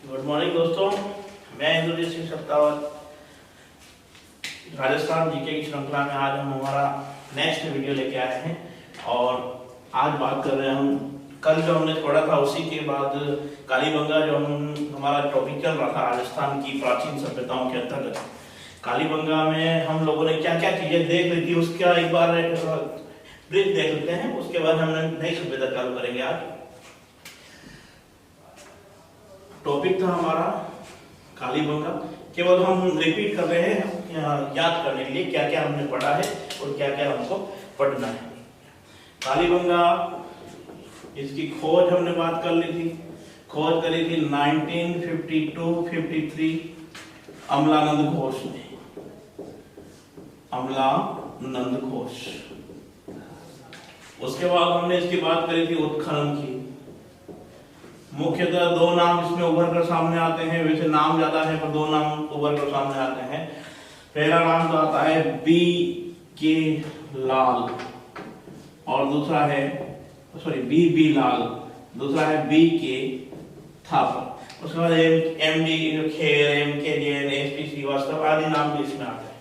Good morning दोस्तों, मैं Indrajit Singh सत्तावत। Rajasthan GK की श्रृंखला में आज हम हमारा नेक्स्ट वीडियो लेके आए हैं और आज बात कर रहे हैं हम कल जो हमने पढ़ा था उसी के बाद कालीबंगा जो हमारा टॉपिक चल रहा था राजस्थान की प्राचीन सभ्यताओं के अंतर्गत। कालीबंगा में हम लोगों ने क्या क्या चीजें देख ली थी उसका एक बार ब्रीफ देख लेते हैं, उसके बाद हम नई सभ्यता चालू करेंगे। आज टॉपिक था हमारा कालीबंगा, केवल हम रिपीट कर रहे हैं याद करने के लिए क्या क्या हमने पढ़ा है और क्या क्या हमको पढ़ना है। कालीबंगा इसकी खोज हमने बात कर ली थी, खोज करी थी 1952-53 अमलानंद घोष ने, अमलानंद घोष। उसके बाद हमने इसकी बात करी थी उत्खनन की। मुख्यतः दो नाम इसमें उभर कर सामने आते हैं, वैसे नाम ज्यादा है पर दो नाम उभर कर सामने आते हैं। पहला नाम तो आता है B.K. लाल और दूसरा है B.B. लाल, दूसरा है B.K. थापर। उसके बाद M.D. Kher, M.K. Jain, S.P. Srivastava आदि नाम भी इसमें आते हैं।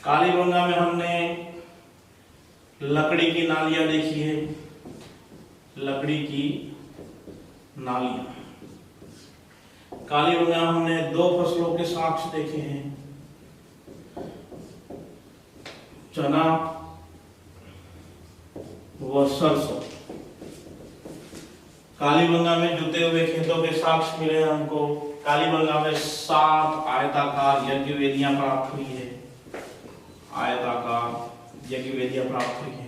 कालीबंगा में हमने लकड़ी की नालियां देखी है, लकड़ी की नालियां। कालीबंगा हमने दो फसलों के साक्ष्य देखे हैं, चना व सरसों। कालीबंगा में जुते हुए खेतों के साक्ष्य मिले हमको। कालीबंगा में 7 आयताकार यज्ञ वेदियां प्राप्त हुई है, आयताकार यज्ञ वेदियां प्राप्त हुई है।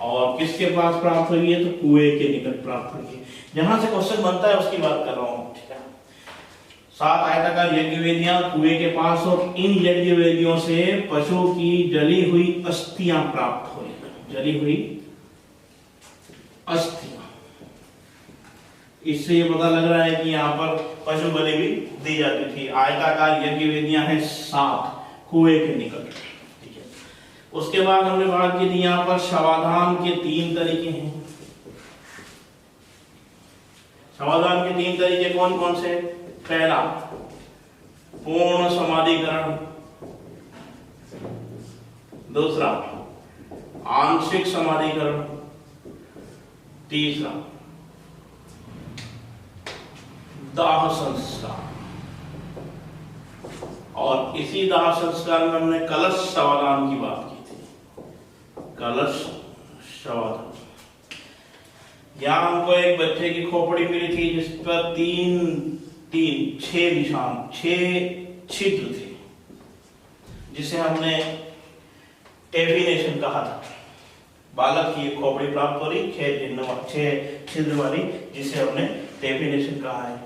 और किसके पास प्राप्त हुई है? तो कुएं के निकट प्राप्त हुई है। जहां से क्वेश्चन बनता है उसकी बात कर रहा हूं, ठीक है। 7 आयताकार यज्ञ वेदियां कुएं के पास और इन यज्ञ वेदियों से पशु की जली हुई अस्थियां प्राप्त हुई, जली हुई अस्थियां। इससे ये पता लग रहा है कि यहाँ पर पशु बलि भी दी जाती थी। आयताकार यज्ञ वेदियां हैं 7 कुएं के निकट। उसके बाद हमने बात की थी यहाँ पर शवाधान के 3 तरीके हैं। शवाधान के 3 तरीके कौन कौन से? पहला पूर्ण समाधिकरण, दूसरा आंशिक समाधिकरण, तीसरा दाह संस्कार। और इसी दाह संस्कार में हमने कलश शवाधान की बात की थी, कलश शवाधान। यहां हमको एक बच्चे की खोपड़ी मिली थी जिस पर 6 निशान, 6 छिद्र थे, जिसे हमने टेफिनेशन कहा था। बालक की खोपड़ी प्राप्त हो रही 6 छिद्र वाली, जिसे हमने टेफिनेशन कहा है।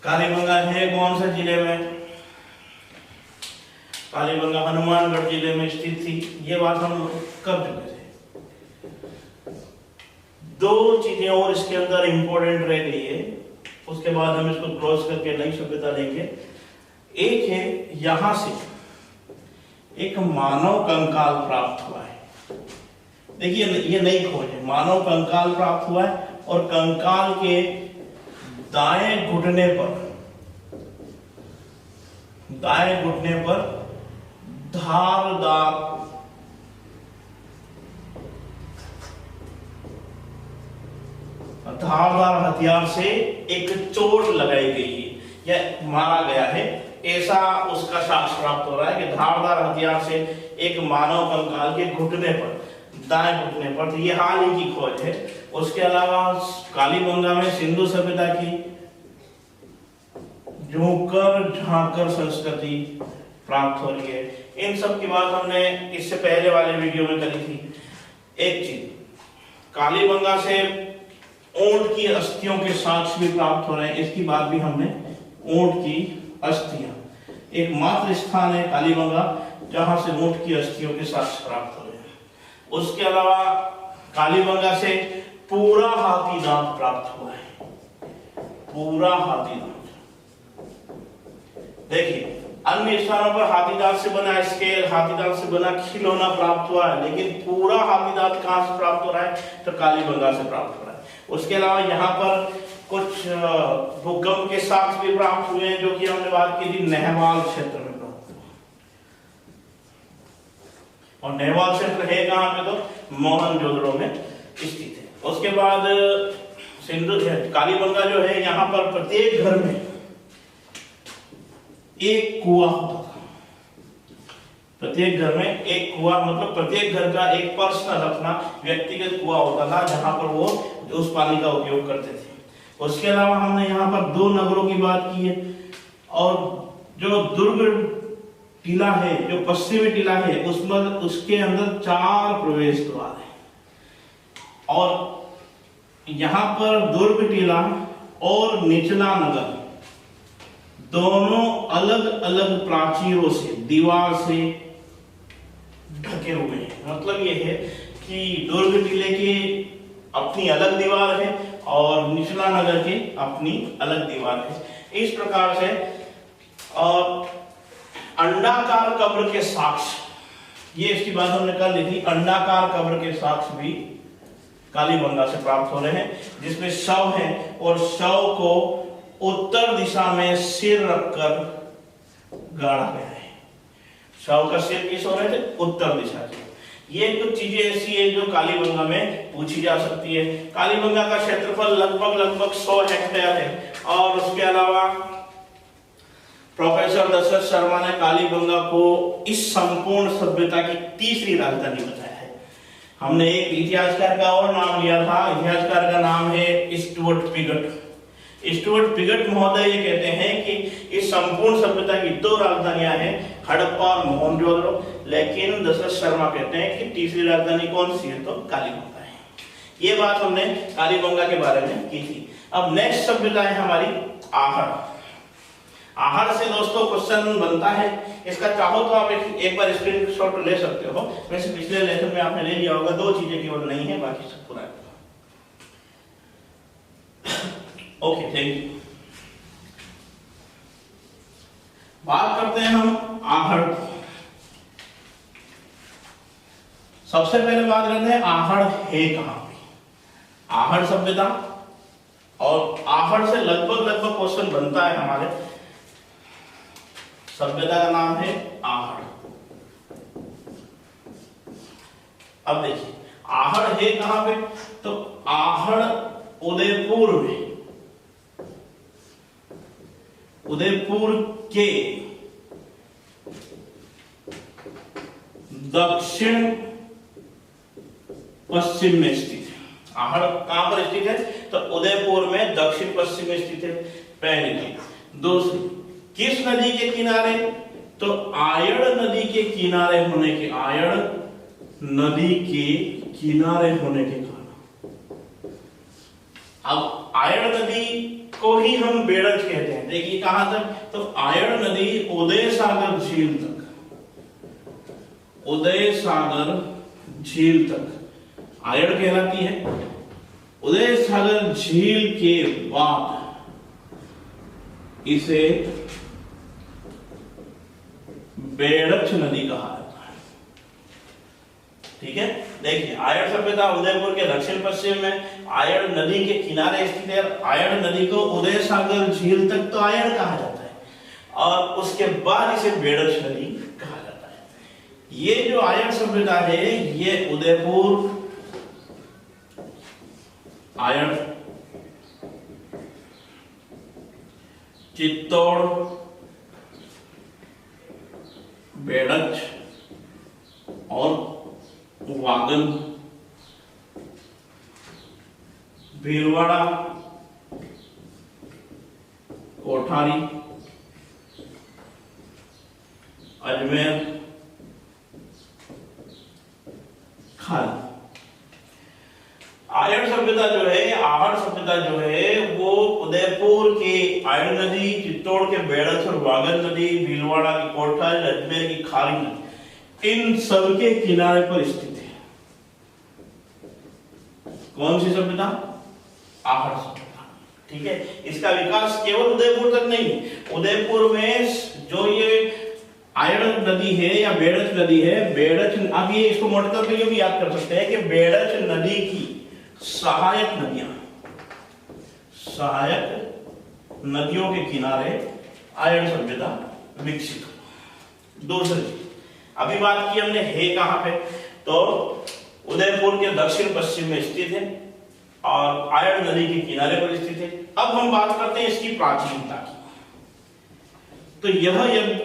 कालीबंगा है कौन सा जिले में? कालीबंगा हनुमानगढ़ जिले में स्थित थी। ये बात हम कर चुके थे। 2 चीजें और इसके अंदर इंपॉर्टेंट रह गई है, उसके बाद हम इसको क्रॉस करके नई सभ्यता लेंगे। एक है यहां से एक मानव कंकाल प्राप्त हुआ है। देखिए ये नई खोज है, मानव कंकाल प्राप्त हुआ है और कंकाल के दाएं घुटने पर धारदार हथियार से एक चोट लगाई गई है या मारा गया है, ऐसा उसका साक्ष्य प्राप्त हो रहा है कि धारदार हथियार से एक मानव कंकाल के घुटने पर, दाएं घुटने पर। तो ये हाल ही की खोज है। उसके अलावा कालीबंगा में सिंधु सभ्यता की झुककर झांककर संस्कृति प्राप्त हो रही है। इन सब की बात हमने इससे पहले वाले वीडियो में करी थी। एक चीज, कालीबंगा से ऊंट की अस्थियों के साक्ष्य भी प्राप्त हो रहे हैं, इसकी बात भी हमने। ऊंट की अस्थियां, एकमात्र स्थान है कालीबंगा जहां से ऊंट की अस्थियों के साक्ष्य प्राप्त हो रहे हैं। उसके अलावा कालीबंगा से पूरा हाथी दांत प्राप्त हुआ है, पूरा हाथी दांत। देखिए अन्य स्थानों पर हाथी दांत से बना स्केल, हाथी दांत से बना खिलौना प्राप्त हुआ है, लेकिन पूरा हाथी दांत कहां से प्राप्त हो रहा है? तो कालीबंगा से प्राप्त हो रहा है। उसके अलावा यहाँ पर कुछ भूकंप के साक्ष्य भी प्राप्त हुए हैं, जो कि हमने बात की थी नेहवाल क्षेत्र में प्राप्त हुआ। और नेहवाल क्षेत्र है कहाँ पे? तो मोहनजोदड़ो में स्थित है। उसके बाद सिंधु कालीबंगा जो है, यहाँ पर प्रत्येक घर में एक कुआं होता था। प्रत्येक घर में एक कुआं, मतलब प्रत्येक घर का एक पर्सनल अपना व्यक्तिगत कुआं होता था, जहां पर वो उस पानी का उपयोग करते थे। उसके अलावा हमने यहाँ पर 2 नगरों की बात की है, और जो दुर्ग टीला है, जो पश्चिमी टीला है, उसमें उसके अंदर 4 प्रवेश द्वार है। और यहाँ पर दुर्ग टीला और निचला नगर दोनों अलग अलग प्राचीरों से, दीवार से ढके हुए हैं। मतलब ये है कि दुर्ग टीले की अपनी अलग दीवार है और निचला नगर की अपनी अलग दीवार है। इस प्रकार से और अंडाकार कब्र के साक्ष्य, ये इसकी बात हमने कर ली थी, अंडाकार कब्र के साक्ष्य भी कालीबंगा से प्राप्त हो रहे हैं, जिसमें शव है और शव को उत्तर दिशा में सिर रखकर गाड़ा गया है। शव का सिर किस हो रहे थे? उत्तर दिशा से। ये कुछ चीजें ऐसी है जो कालीबंगा में पूछी जा सकती है। कालीबंगा का क्षेत्रफल लगभग 100 हेक्टेयर है। और उसके अलावा प्रोफेसर दशरथ शर्मा ने कालीबंगा को इस संपूर्ण सभ्यता की तीसरी राजधानी बताया है। हमने एक इतिहासकार का और नाम लिया था, इतिहासकार का नाम है स्टुअर्ट पिगट। स्टुअर्ट पिगट महोदय ये कहते हैं कि इस संपूर्ण सभ्यता की 2 राजधानियां हैं, हड़प्पा और मोहनजोदड़ो। लेकिन दशरथ शर्मा कहते हैं कि तीसरी राजधानी कौन सी है? तो कालीबंगा है। ये बात हमने कालीबंगा के बारे में की थी। अब नेक्स्ट सभ्यता है हमारी आहड़। आहड़ से दोस्तों क्वेश्चन बनता है, इसका चाहो तो आप एक बार स्क्रीनशॉट ले सकते हो। वैसे पिछले लेसन में आपने ले लिया होगा, 2 चीजें केवल नहीं है, बाकी सब पूरा है। Okay, thank you. बात करते हैं हम आहड़। सबसे पहले बात करते हैं आहड़ है कहां पे? आहड़ सभ्यता, और आहड़ से लगभग क्वेश्चन बनता है हमारे। सभ्यता का नाम है आहड़। अब देखिए आहड़ है कहां पे? तो आहड़ उदयपुर में, उदयपुर के दक्षिण पश्चिम में स्थित है। आहड़ कहां पर स्थित है? तो उदयपुर में दक्षिण पश्चिम में स्थित है, पहली चीज। दूसरी, किस नदी के किनारे? तो आयड़ नदी के किनारे होने के, आयड़ नदी के किनारे होने के कारण। अब आयड़ नदी को ही हम बेड़ज कहते हैं। देखिए कहां तक? तो आयड़ नदी उदय सागर झील तक, उदय सागर झील तक आयड़ कहलाती है। उदय सागर झील के बाद इसे बेड़च नदी कहा जाता है। ठीक है, देखिए आयड़ सभ्यता उदयपुर के दक्षिण पश्चिम में आयड़ नदी के किनारे स्थित है। आयड़ नदी को उदय सागर झील तक तो आयड़ कहा जाता है, और उसके बाद इसे बेड़च नदी कहा जाता है। ये जो आयड़ सभ्यता है, ये उदयपुर, आयड़, चित्तौड़, बेड़च और वागल, भीलवाड़ा, कोठारी, अजमेर, खाल। आयड़ सभ्यता जो है, आहड़ सभ्यता जो है, वो उदयपुर के आयड़ नदी, चित्तौड़ के बेड़च और वागल नदी, भीलवाड़ा की कोठारी, अजमेर की खारी नदी, इन सबके किनारे पर स्थित है। कौन सी सभ्यता? आहड़ सभ्यता। ठीक है, इसका विकास केवल उदयपुर तक नहीं, उदयपुर में जो ये आयड़ नदी है या बेड़च नदी है, बेड़च, अब ये इसको मोटे तौर पे ये भी याद कर सकते हैं कि बेड़च नदी की सहायक नदियां, सहायक नदियों के किनारे आर्यन सभ्यता विकसित हुई। दूसरी अभी बात की हमने है कहां पे, तो उदयपुर के दक्षिण पश्चिम में स्थित है और आयन नदी के किनारे पर स्थित है। अब हम बात करते हैं इसकी प्राचीनता की। तो यह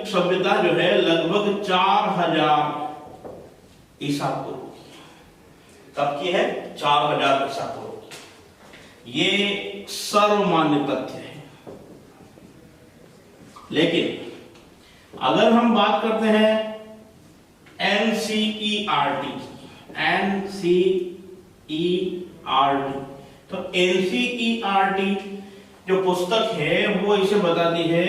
सभ्यता जो है लगभग 4000 ईसा पूर्व की। कब की है? 4000 ईसा पूर्व की। ये सर्वमान्य तथ्य है। लेकिन अगर हम बात करते हैं एनसीईआरटी की, एनसीईआरटी, तो एनसीईआरटी जो पुस्तक है वो इसे बताती है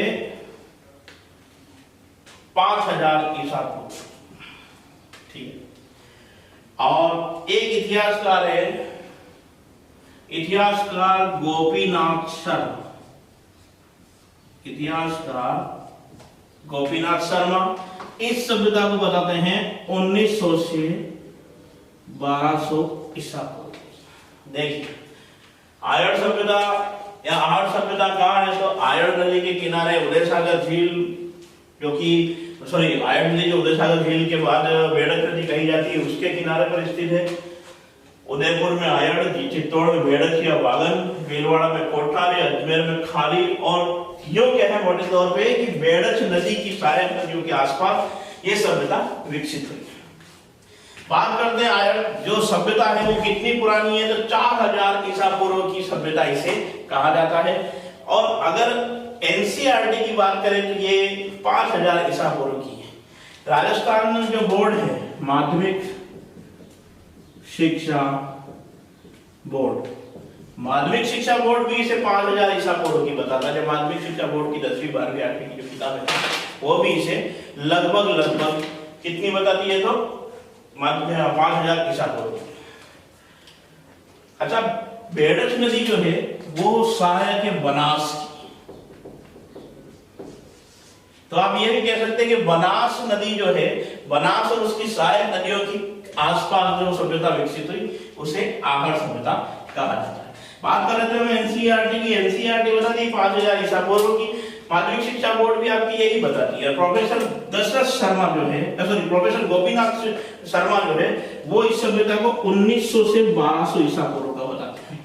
5000 ईसा पूर्व। ठीक है। और एक इतिहासकार है, इतिहासकार गोपीनाथ शर्मा, इतिहासकार गोपीनाथ शर्मा इस सभ्यता को बताते हैं 1900 से 1200 ईसा पूर्व। देखिए आयर्ण सभ्यता या आहट सभ्यता कहाँ है, तो आयर्ण नदी के किनारे उदय सागर झील, जो कि आयर्ण नदी जो उदय सागर झील के बाद बेड़क नदी कही जाती है उसके किनारे पर स्थित है। उदयपुर में आयर्ण, चित्तौड़ में बेड़क या वागन, भीलवाड़ा में कोठारी, अजमेर में खाली, और यूं कहें मोटे तौर पे कि बेड़क नदी की सहायक नदियों के आसपास ये सभ्यता विकसित हुई। बात करते हैं आयर्ण जो सभ्यता है वो कितनी पुरानी है, तो 4000 ईसा पूर्व की सभ्यता इसे कहा जाता है। और अगर एनसीईआरटी की बात करें तो ये 5000 ईसा पूर्व की है। राजस्थान जो बोर्ड है, माध्यमिक शिक्षा बोर्ड, माध्यमिक शिक्षा बोर्ड भी इसे 5000 ईसा पूर्व की बताता है। माध्यमिक शिक्षा बोर्ड की 10वीं 12वीं 8वीं की जो किताब है वो भी इसे लगभग कितनी बताती है, तो 5000 ईसा पूर्व। अच्छा, बेड़क नदी जो है वो सहायक है बनास की। तो आप ये भी कह सकते हैं कि बनास नदी जो है, बनास और उसकी सहायक नदियों की आसपास जो सभ्यता विकसित हुई उसे आहट सभ्यता कहा जाता है। बात कर रहे थे एनसीईआरटी की, एनसीईआरटी बताती है 5000 ईसा पूर्व की। माध्यमिक शिक्षा बोर्ड भी आपकी यही बताती है। प्रोफेसर दशरथ शर्मा जो है, प्रोफेसर गोपीनाथ शर्मा जो है वो इस सभ्यता को 1900 से 1200 ईसा पूर्व का बताते हैं।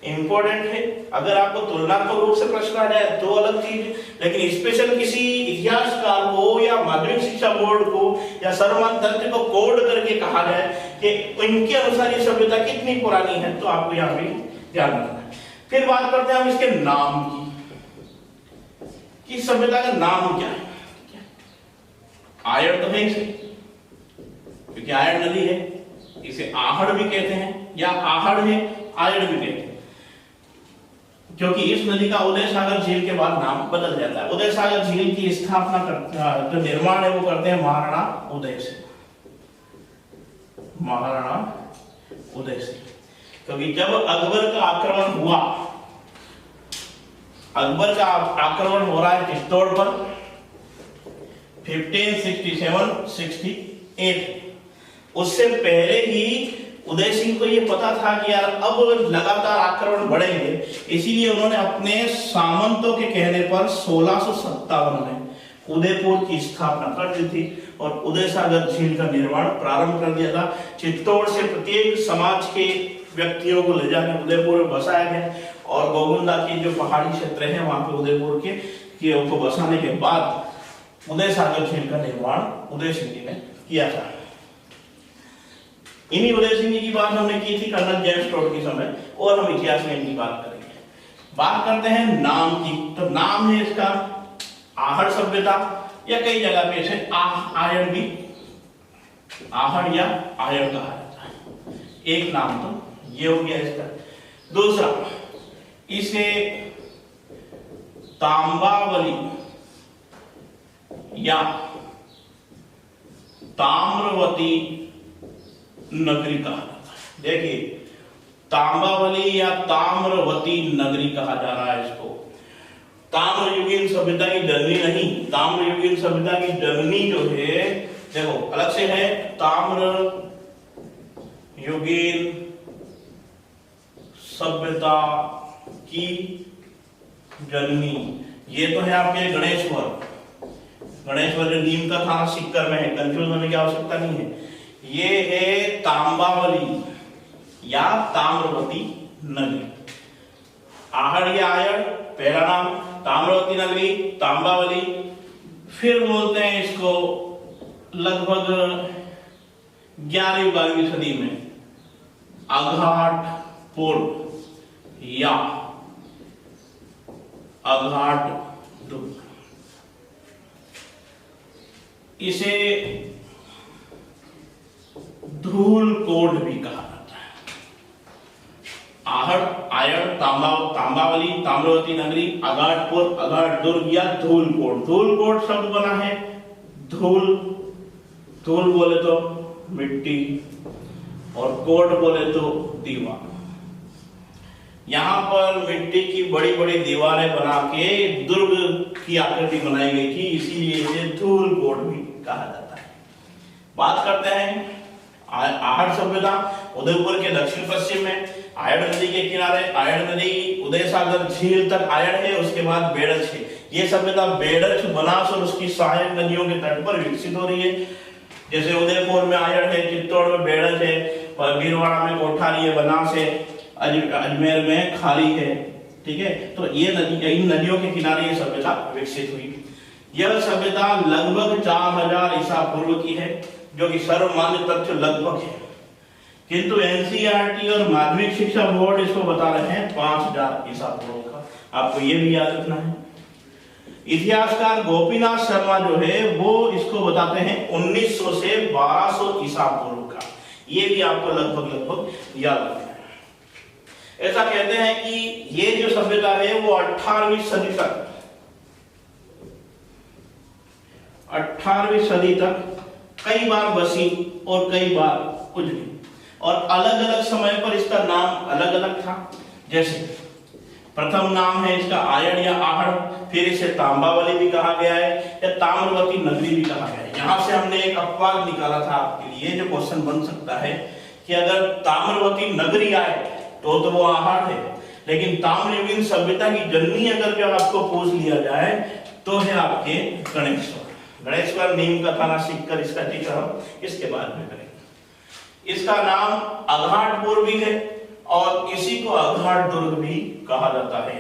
इंपॉर्टेंट है, अगर आपको तुलनात्मक रूप से प्रश्न आ जाए तो अलग चीज, लेकिन स्पेशल किसी इतिहासकार को या माध्यमिक शिक्षा बोर्ड को या सर्वमान्य तथ्य को कोड करके कहा जाए कि इनके अनुसार ये सभ्यता कितनी पुरानी है, तो आपको यहाँ पे ध्यान रखना है। फिर बात करते हैं हम इसके नाम की, कि सभ्यता का नाम क्या है। आयर्ण तो है इसे, क्योंकि आयर्ण नदी है, इसे आहड़ भी कहते हैं या आहड़ है, आयर्ण भी कहते हैं, क्योंकि इस नदी का उदय सागर झील के बाद नाम बदल जाता है। उदय सागर झील की स्थापना जो निर्माण है वो करते हैं महाराणा उदय सिंह, महाराणा उदय सिंह। क्योंकि जब अकबर का आक्रमण हुआ, अकबर का आक्रमण हो रहा है चित्तौड़ पर 1567-68, उससे पहले ही उदय सिंह को ये पता था कि यार अब लगातार आक्रमण बढ़ेंगे, इसीलिए उन्होंने अपने सामंतों के कहने पर 1657 में उदयपुर की स्थापना कर दी थी और उदय सागर झील का निर्माण प्रारंभ कर दिया था। चित्तौड़ से प्रत्येक समाज के व्यक्तियों को ले जाकर उदयपुर में बसाया गया और गोगुंदा की जो पहाड़ी क्षेत्र है वहां पे उदयपुर के उनको बसाने के बाद उदय सागर झील का निर्माण उदय सिंह जी ने किया था। इन्हीं उदय सिंह जी की बात हमने की थी कर्नल जेम्स टोड के समय, और हम इतिहास में इनकी बात करेंगे। बात करते हैं नाम की, तो नाम है इसका आहड़ सभ्यता, या कई जगह पे इसे आयर्ण भी, आहड़ या आयर्ण कहा जाता है। एक नाम तो ये हो गया इसका। दूसरा, इसे तांबावली या ताम्रवती नगरी कहा जाता है। देखिए, तांबावली या ताम्रवती नगरी कहा जा रहा है इसको। ताम्रयुगीन सभ्यता की जननी नहीं, ताम्रयुगीन सभ्यता की जननी जो है, देखो अलग से है, ताम्रयुगीन सभ्यता की जन्मी। ये तो है आपके गणेश्वर, गणेश्वर जो नीम का थाना सीकर में है, कंफ्यूज होने की आवश्यकता नहीं है। ये है तांबावली या ताम्रवती नगरी। आहड़ या आयड़ पहला नाम, ताम्रवती नगरी, तांबावली। फिर बोलते हैं इसको लगभग 11वीं-12वीं सदी में अघाटपुर या अघाटदुर्ग। इसे धूलकोट भी कहा जाता है। आहड़, आयड़, तांबावली, ताम्रवती नगरी, अघाटपुर, अघाटदुर्ग या धूलकोट। धूलकोट शब्द बना है धूल, धूल बोले तो मिट्टी और कोट बोले तो दीवार। यहाँ पर मिट्टी की बड़ी बड़ी दीवारें बना के दुर्ग की आकृति बनाई गई थी, इसीलिए इसे धूलकोट भी कहा जाता है। बात करते हैं आहड़ सभ्यता। उदयपुर के दक्षिण पश्चिम में आयड़ नदी के किनारे, आयड़ नदी उदय सागर झील तक आयड़ है, उसके बाद बेड़च है। ये सभ्यता बेड़च, बनास और उसकी सहायक नदियों के तट पर विकसित हो रही है। जैसे उदयपुर में आयड़ है, चित्तौड़ में बेड़च है, भीलवाड़ा में कोठारी है, बनास है, अजमेर में खाली है। ठीक है, तो ये नदी, इन नदियों के किनारे ये सभ्यता विकसित हुई। यह सभ्यता लगभग 4000 ईसा पूर्व की है, जो कि सर्वमान्य तथ्य लगभग है, किंतु एनसीईआरटी और माध्यमिक शिक्षा बोर्ड इसको बता रहे हैं 5000 ईसा पूर्व का। आपको ये भी याद रखना है। इतिहासकार गोपीनाथ शर्मा जो है वो इसको बताते हैं 1900 से 1200 ईसा पूर्व का। ये भी आपको लगभग याद रखना है। ऐसा कहते हैं कि ये जो सभ्यता है वो 18वीं सदी तक कई बार बसी और कई बार उजड़ी, और अलग अलग समय पर इसका नाम अलग अलग था। जैसे प्रथम नाम है इसका आयड़ या आहड़, फिर इसे तांबावली भी कहा गया है या ताम्रवती नगरी भी कहा गया है। यहां से हमने एक अपवाद निकाला था आपके लिए, जो क्वेश्चन बन सकता है कि अगर ताम्रवती नगरी आए तो वो आहड़ है, लेकिन ताम्रयुगीन सभ्यता की जननी अगर जो आपको पूछ लिया जाए तो है आपके गणेश्वर। गणेश्वर नीम का थाना सीकर, इसका जिक्र हम इसके बाद में करेंगे। इसका नाम अघाटपुर भी है और इसी को अघाटदुर्ग भी कहा जाता है।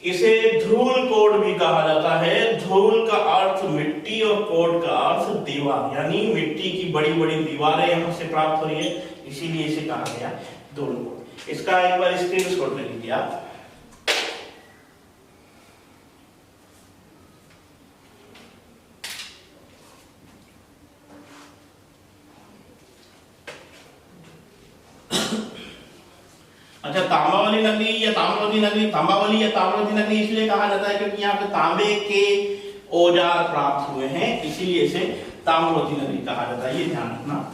इसे धूलकोट भी कहा जाता है। धूल का अर्थ मिट्टी और कोट का अर्थ दीवार, यानी मिट्टी की बड़ी बड़ी दीवारें यहां से प्राप्त हो रही है, इसीलिए इसे कहा गया धूलकोट। इसका एक बार स्क्रीनशॉट ले लीजिए आप। अच्छा, तांबावली नगरी या ताम्रवती नगरी, तांबावली या ताम्रवती नगरी इसलिए कहा जाता है क्योंकि यहाँ पे तांबे के औजार प्राप्त हुए हैं, इसीलिए इसे ताम्रवती नगरी कहा जाता है। ये ध्यान रखना।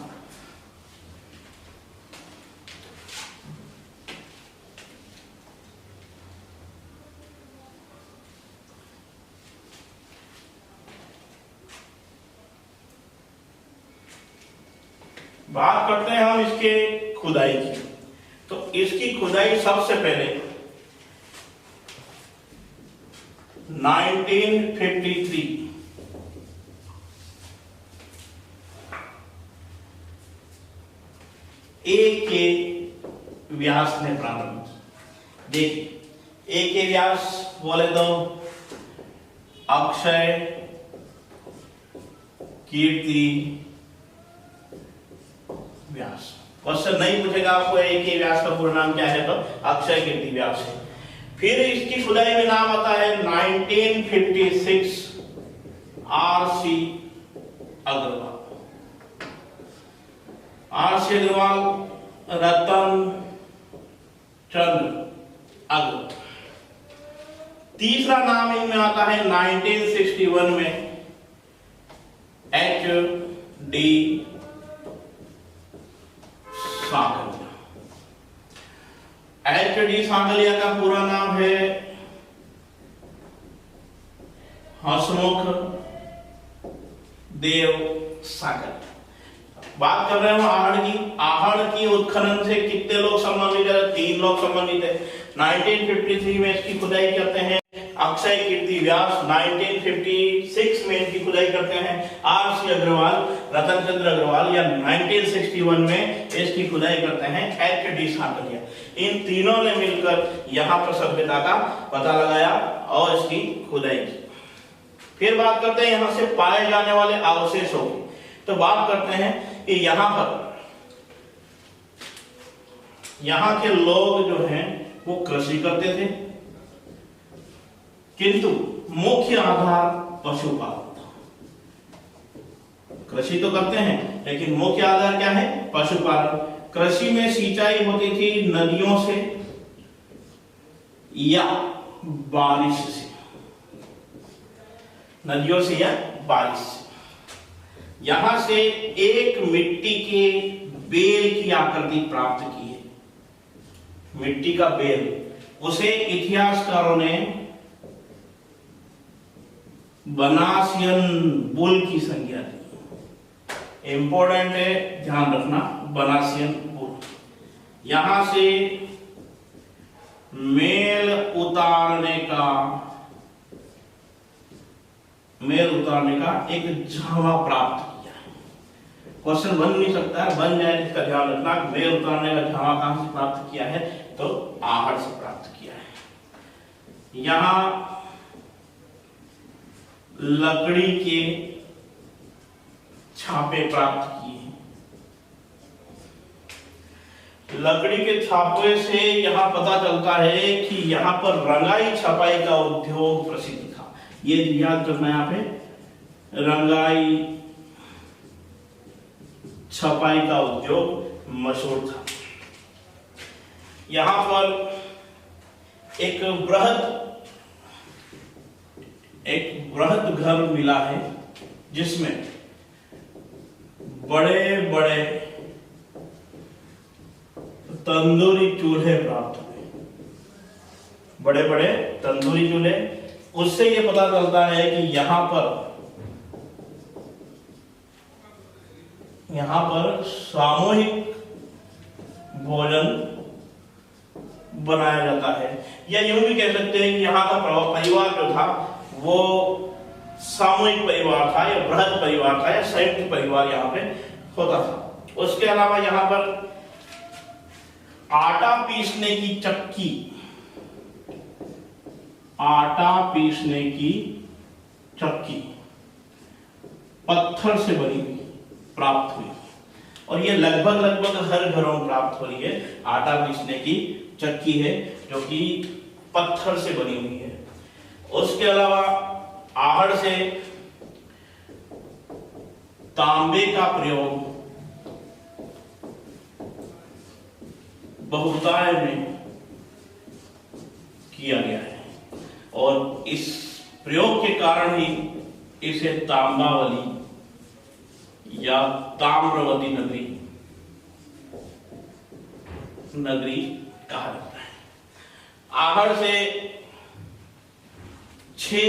बात करते हैं हम इसके खुदाई की। तो इसकी खुदाई सबसे पहले 1953 ए के व्यास ने प्रारंभ की। देखिए, ए के व्यास बोले तो अक्षय, कीर्ति, व्यास। क्वेश्चन नहीं पूछेगा आपको ए के व्यास का पूरा नाम क्या है, तो अक्षय कीर्ति व्यास है। फिर इसकी खुदाई में नाम आता है 1956 आर.सी. अग्रवाल। आर.सी. अग्रवाल, रतन चंद्र अग्रवाल। तीसरा नाम इनमें आता है 1961 में H.D. सांगलिया। H.D. सांगलिया का पूरा नाम है हसमुख देव सागर। बात कर रहे हो आहड़ की। आहड़ की उत्खनन से कितने लोग संबंधित है? 3 लोग संबंधित है। 1953 में इसकी खुदाई करते हैं। अक्षय कीर्ति व्यास 1956 में इनकी खुदाई करते हैं। आर.सी. अग्रवाल, रतन चंद्र अग्रवाल या 1961 में इसकी खुदाई करते हैं। एच.डी. सांकलिया, इन तीनों ने मिलकर यहाँ पर सभ्यता का पता लगाया और इसकी खुदाई की। फिर बात करते हैं यहाँ से पाए जाने वाले अवशेषों की। तो बात करते हैं कि यहाँ के लोग जो हैं वो कृषि करते थे, किंतु मुख्य आधार पशुपालन था। कृषि तो करते हैं लेकिन मुख्य आधार क्या है? पशुपालन। कृषि में सिंचाई होती थी नदियों से या बारिश से, नदियों से या बारिश से। यहां से एक मिट्टी के बेल की आकृति प्राप्त की है। मिट्टी का बेल, उसे इतिहासकारों ने बनासियन बुल की संज्ञा दी। इंपॉर्टेंट है, ध्यान रखना, बनासियन बुल। यहां से मेल उतारने का एक झावा प्राप्त किया। क्वेश्चन बन नहीं सकता है, बन जाए इसका ध्यान रखना। मेल उतारने का झावा कहां से प्राप्त किया है? तो आहड़ से प्राप्त किया है। यहां लकड़ी के छापे प्राप्त किए। लकड़ी के छापे से यहां पता चलता है कि यहां पर रंगाई छपाई का उद्योग प्रसिद्ध था। ये याद रखना, यहां पे रंगाई छपाई का उद्योग मशहूर था। यहां पर एक बृहद घर मिला है जिसमें बड़े बड़े तंदूरी चूल्हे प्राप्त हुए। बड़े बड़े तंदूरी चूल्हे, उससे यह पता चलता है कि यहां पर सामूहिक भोजन बनाया जाता है। या यूं भी कह सकते हैं कि यहाँ का परिवार जो था वो सामूहिक परिवार था या बृहद परिवार था या संयुक्त परिवार यहाँ पे होता था। उसके अलावा यहाँ पर आटा पीसने की चक्की पत्थर से बनी हुई प्राप्त हुई, और ये लगभग हर घरों में प्राप्त हो रही है। आटा पीसने की चक्की है जो कि पत्थर से बनी हुई है। उसके अलावा आहड़ से तांबे का प्रयोग बहुतायत में किया गया है, और इस प्रयोग के कारण ही इसे तांबावली या ताम्रवती नगरी कहा जाता है। आहड़ से 6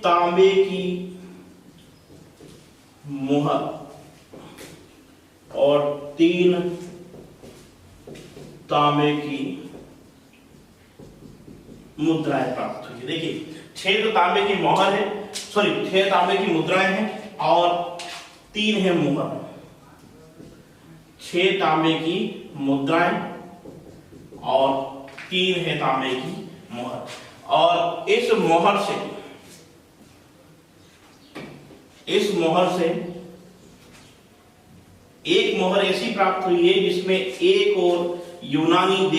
तांबे की मुहर और 3 तांबे की मुद्राएं प्राप्त हुई। देखिए 6 तो तांबे की मोहर है, 6 तांबे की मुद्राएं हैं और 3 है मुहर। 6 तांबे की मुद्राएं और 3 है तांबे की मोहर। और इस मोहर से एक मोहर ऐसी प्राप्त हुई है जिसमें एक और यूनानी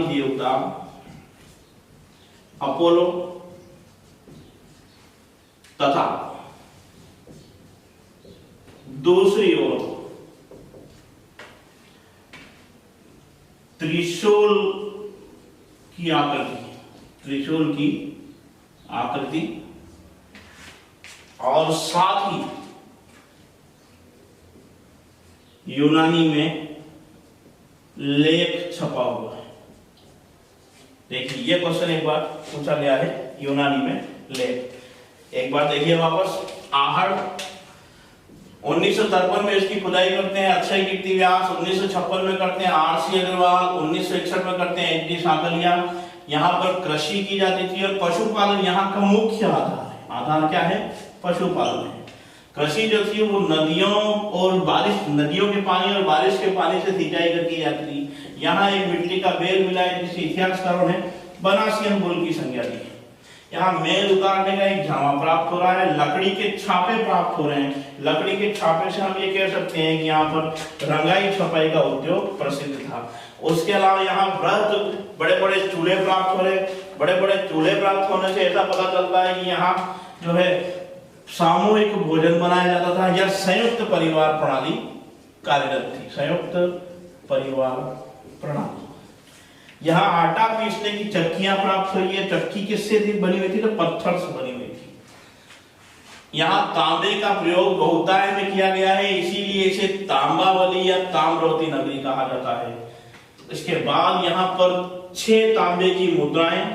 देवता अपोलो तथा दूसरी ओर त्रिशूल की आकृति और साथ ही यूनानी में लेख छपा हुआ है। देखिए ये क्वेश्चन एक बार पूछा गया है, यूनानी में लेख। एक बार देखिए वापस, आहड़ 1953 में इसकी खुदाई करते हैं अक्षय कीर्ति व्यास, 1956 में करते हैं आर.सी. अग्रवाल, 1961 में करते हैं एच.डी. साकलिया। यहाँ पर कृषि की जाती थी और पशुपालन यहाँ का मुख्य आधार है। आधार क्या है? पशुपालन है। कृषि जो थी वो नदियों और बारिश, नदियों के पानी और बारिश के पानी से सिंचाई की जाती थी। यहाँ एक मिट्टी का बेल मिला है जिसे इतिहासकारों ने बनासियन बुल की संज्ञा दी है। यहाँ मेल उतारने का एक झामा प्राप्त हो रहा है, लकड़ी के छापे प्राप्त हो रहे हैं। लकड़ी के छापे से हम ये कह सकते हैं कि यहाँ पर रंगाई छपाई का उद्योग प्रसिद्ध था। उसके अलावा यहाँ वृहत बड़े बड़े चूल्हे प्राप्त हो रहे। बड़े बड़े चूल्हे प्राप्त होने से ऐसा पता चलता है कि यहाँ जो है सामूहिक भोजन बनाया जाता था या संयुक्त परिवार प्रणाली कार्यरत थी। संयुक्त परिवार प्रणाली। यहाँ आटा पीसने की चक्कियां प्राप्त हुई है। चक्की किससे थी बनी हुई थी? तो पत्थर से बनी हुई थी। यहाँ तांबे का प्रयोग बहुतायत में किया गया है, इसीलिए इसे तांबावली या ताम्रवती नगरी कहा जाता है। इसके बाद यहाँ पर 6 तांबे की मुद्राएं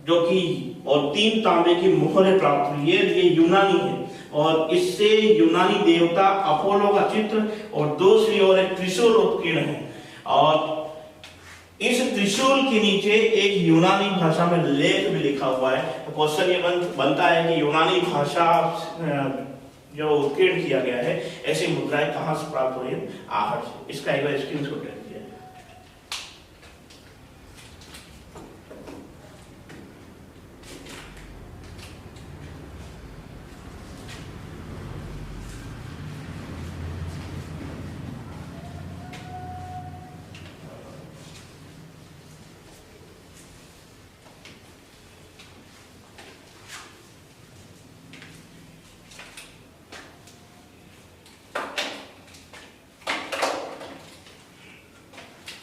जो कि और 3 तांबे की मोहरें प्राप्त हुई है। ये यूनानी है और इससे यूनानी देवता अपोलो का चित्र और दूसरी ओर एक त्रिशूल उत्कीर्ण है। और इस त्रिशूल के नीचे एक यूनानी भाषा में लेख भी लिखा हुआ है। तो क्वेश्चन ये बनता है कि यूनानी भाषा जो उत्कीर्ण किया गया है, ऐसी मुद्राएं कहां से प्राप्त हुई है? आहट से। इसका एक बार स्क्रीनशॉट ले लीजिए।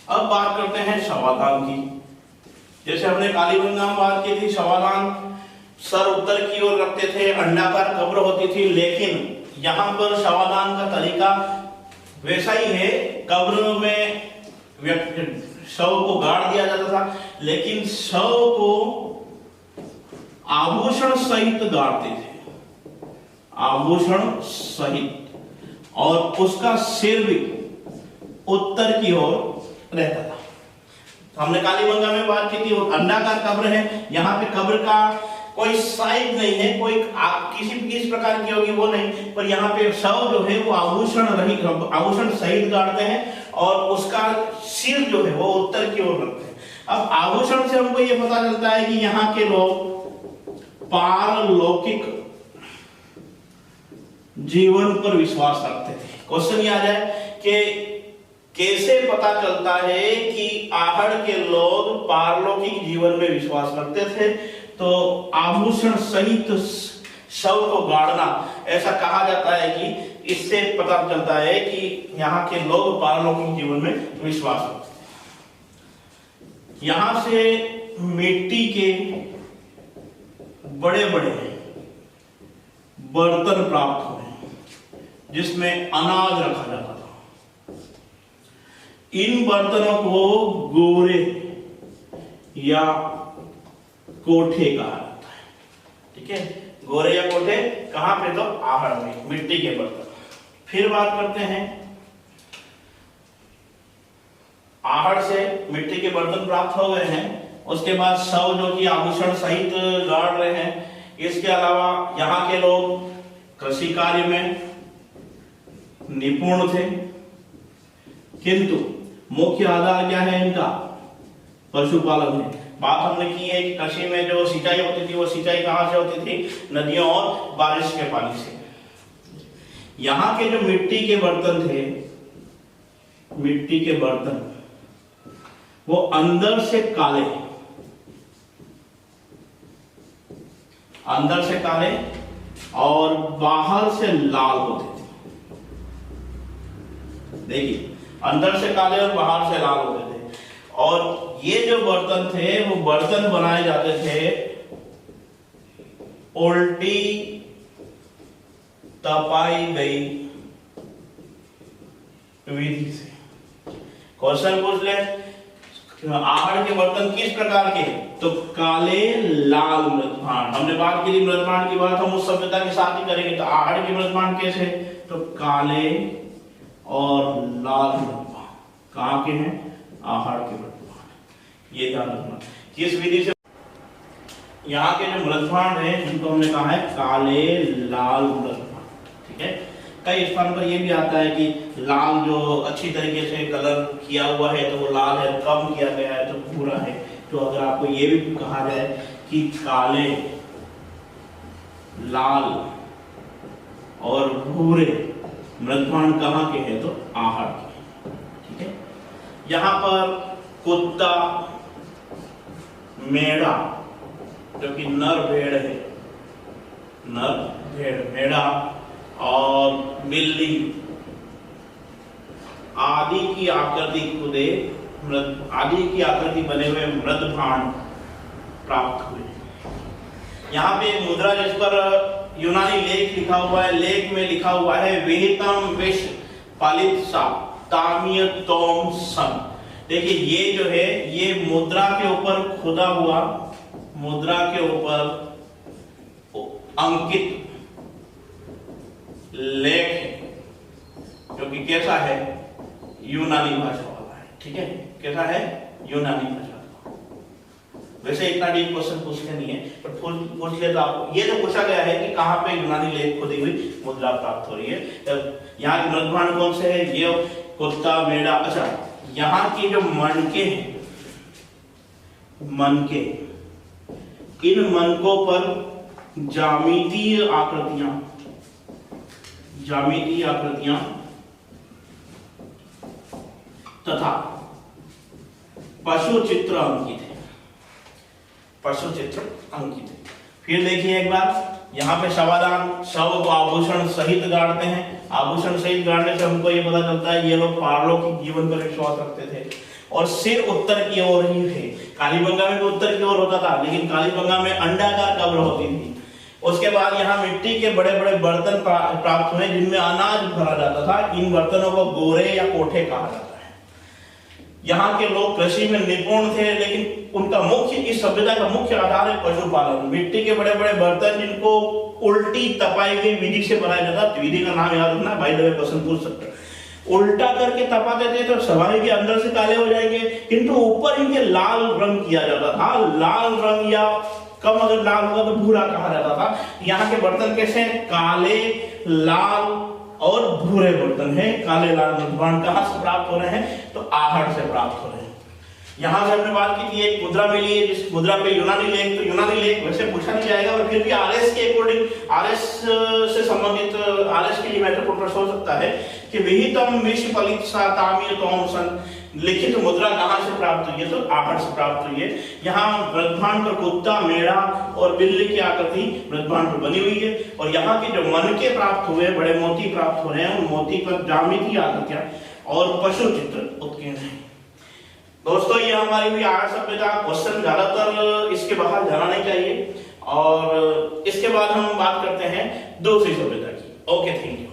अब बात करते हैं शवाधान की। जैसे हमने कालीबंगा में बात की थी, शवाधान सर उत्तर की ओर रखते थे, अंडाकार कब्र होती थी। लेकिन यहाँ पर शवाधान का तरीका वैसा ही है। कब्र में शव को गाड़ दिया जाता था, लेकिन शव को आभूषण सहित गाड़ते थे, आभूषण सहित, और उसका सिर भी उत्तर की ओर रहता था। हमने कालीबंगा में बात की थी, वो अंडाकार कब्र है। यहाँ पे कब्र का कोई साइज नहीं है, कोई किसी किस प्रकार की होगी वो नहीं, पर यहाँ पे शव जो है वो आभूषण रहित, आभूषण सहित गाड़ते हैं और उसका सिर जो है वो उत्तर की ओर रखते हैं। अब आभूषण से हमको ये पता चलता है कि यहाँ के लोग पारलौकिक जीवन पर विश्वास रखते थे। क्वेश्चन ये आ जाए कि कैसे पता चलता है कि आहड़ के लोग पारलौकिक जीवन में विश्वास रखते थे? तो आभूषण सहित शव को गाड़ना, ऐसा कहा जाता है कि इससे पता चलता है कि यहाँ के लोग पारलौकिक जीवन में विश्वास रखते थे। यहाँ से मिट्टी के बड़े बड़े बर्तन प्राप्त हुए जिसमें अनाज रखा जाता था। इन बर्तनों को गोरे या कोठे कहा जाता है। ठीक है, गोरे या कोठे कहां पे? तो आहड़ में, मिट्टी के बर्तन। फिर बात करते हैं, आहड़ से मिट्टी के बर्तन प्राप्त हो गए हैं। उसके बाद शव जो कि आभूषण सहित गाड़ रहे हैं। इसके अलावा यहाँ के लोग कृषि कार्य में निपुण थे, किंतु मुख्य आधार क्या है इनका? पशुपालन है। बात हमने की है कि कृषि में जो सिंचाई होती थी वो सिंचाई कहां से होती थी? नदियों और बारिश के पानी से। यहाँ के जो मिट्टी के बर्तन थे, मिट्टी के बर्तन वो अंदर से काले, अंदर से काले और बाहर से लाल होते थे। देखिए, अंदर से काले और बाहर से लाल होते थे। और ये जो बर्तन थे वो बर्तन बनाए जाते थे उल्टी तपाई गई विधि से। क्वेश्चन पूछ ले, आहड़ के बर्तन किस प्रकार के? तो काले लाल मृदभांड। हमने बात की थी मृदभांड की बात हम उस सभ्यता के साथ ही करेंगे। तो आहड़ के मृदभांड कैसे? तो काले और लाल मृदभाण कहाँ के हैं? आहड़ के मृदभाण। ये ध्यान रखना। किस विधि से यहाँ के जो मृदभाण है जिनको हमने कहा है काले लाल मृदभाण, ठीक है। कई स्थान पर यह भी आता है कि लाल जो अच्छी तरीके से कलर किया हुआ है तो वो लाल है, कम किया गया है तो भूरा है। तो अगर आपको ये भी कहा जाए कि काले लाल और भूरे मृदभाण कहाँ के हैं? तो आहड़ के, ठीक है। यहाँ पर कुत्ता, मेढ़ा जो कि नर भेड़ है, नर भेड़, मेढ़ा और बिल्ली आदि की आकृति खुदे आदि की आकृति बने हुए मृदभाण प्राप्त हुए। यहाँ पे एक मुद्रा जिस पर यूनानी लेख लिखा हुआ है, लेख में लिखा हुआ है विहितम विष पालित सा तामीय तोम सन। देखिए ये जो है ये मुद्रा के ऊपर खुदा हुआ, मुद्रा के ऊपर अंकित लेख है जो कि कैसा है? यूनानी भाषा वाला है, ठीक है। कैसा है? यूनानी भाषा। वैसे इतना डीप क्वेश्चन पूछते नहीं है पर पूछ लिया तो आपको ये जो पूछा गया है कि कहाँ पे यूनानी लेख खुदी हुई मुद्रा प्राप्त हो रही है। यहाँ के मृदभाण कौन से है? ये कुत्ता, मेढ़ा। अच्छा, यहाँ की जो मनके हैं, मनके, इन मनकों पर ज्यामितीय आकृतियां तथा पशु चित्र अंकित है, पशु चित्र अंकित है। फिर देखिए एक बार यहाँ पे शवादान, शव को आभूषण सहित गाड़ते हैं। आभूषण सहित गाड़ने से हमको ये पता चलता है ये लोग पारलौकिक जीवन पर विश्वास रखते थे। और सिर उत्तर की ओर ही थे। कालीबंगा में भी उत्तर की ओर होता था, लेकिन कालीबंगा में अंडाकार कब्र होती थी। उसके बाद यहाँ मिट्टी के बड़े बड़े बर्तन प्राप्त हुए जिनमें अनाज भरा जाता था। इन बर्तनों को गोरे या कोठे कहा जाता है। यहाँ के लोग कृषि में निपुण थे, लेकिन उनका मुख्य, इस सभ्यता का मुख्य आधार है पशुपालन। मिट्टी के बड़े बड़े बर्तन जिनको उल्टी तपाई गई विधि से बनाया जाता। विधि का नाम याद रखना, भाई दबे क्वेश्चन पूछ सकते हैं। उल्टा करके तपाते थे तो स्वाभाविक के अंदर से काले हो जाएंगे, किंतु ऊपर इनके लाल रंग किया जाता था। लाल रंग या कम अगर लाल होगा तो भूरा कहा जाता था। यहाँ के बर्तन कैसे हैं? काले, लाल और भूरे बर्तन हैं। काले लाल मृदभाण कहाँ से प्राप्त हो रहे हैं? तो आहड़ से प्राप्त हो रहे हैं। यहाँ से हमने बात की थी एक मुद्रा मिली है जिस मुद्रा पे यूनानी लेख, तो यूनानी लेख वैसे पूछा नहीं जाएगा, और फिर भी आरएस के अकॉर्डिंग, आरएस से संबंधित, आरएस के लिए महत्वपूर्ण प्रश्न हो सकता है कि विहितम विष फलित सा तामीय तोम सन लिखित मुद्रा कहाँ से प्राप्त हुई है? तो आहड़ से प्राप्त हुई है। यहाँ मृदभाण पर कुत्ता, मेढ़ा और बिल्ली की आकृति मृदभाण पर बनी हुई है। और यहाँ के जो मनके प्राप्त हुए, बड़े मोती प्राप्त हो रहे हैं, उन मोती पर ज्यामितीय आकृतियां और पशु चित्र उत्कीर्ण है। दोस्तों ये हमारी हुई आहड़ सभ्यता। क्वेश्चन ज्यादातर इसके बाहर जाना नहीं चाहिए। और इसके बाद हम बात करते हैं दूसरी सभ्यता की। Okay, thank you.